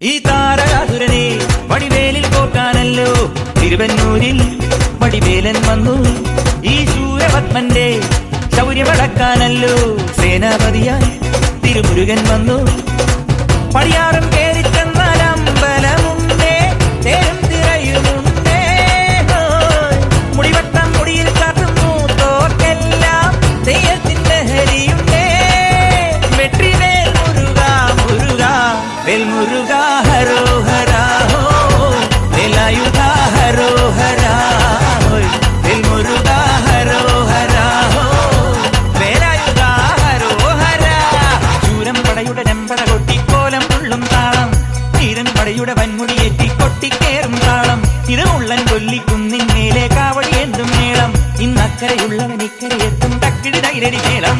ഈ താരകാസുരനെ വടിവേലിൽ കോർക്കാനല്ലോ തിരുവന്നൂരിൽ വടിവേലൻ വന്നു. ഈ ശൂരപത്മന്റെ ശൗര്യമടക്കാനല്ലോ സേനാപതിയായി തിരുമുരുകൻ വന്നു. പടിയാറും കേറി ചെന്നാൽ അമ്പലമുണ്ടേ, തേരും തിരയുമുണ്ടേ. മുടിവട്ടം മുടിയിൽ കാട്ടുന്നു തോർക്കെല്ലാം തെയ്യത്തിന്റെ ഹരിയുണ്ടേ. വെട്രിവേൽ മുരുക മുരുക വേൽ മുരുക ഹരോഹരാ ഹോ, വേലായുധ ഹരോഹരാ വേൽ മുരുക ഹരോഹരാ ഹോ, വേലായുധ ഹരോഹരാ. ശൂരം പടയുടെ രമ്പട കൊട്ടിക്കോലം തുള്ളും താളം, ധീരൻ പടയുടെ വൻമുടിയേറ്റി കൊട്ടിക്കേറും താളം. തിരുമുള്ളൻ കൊല്ലിക്കുന്നിൻ മേലെ കാവടി എന്തും മേളം, ഇന്നക്കരയുള്ളവൻ ഇക്കരയെത്തും തക്കിടി തൈരടി മേളം.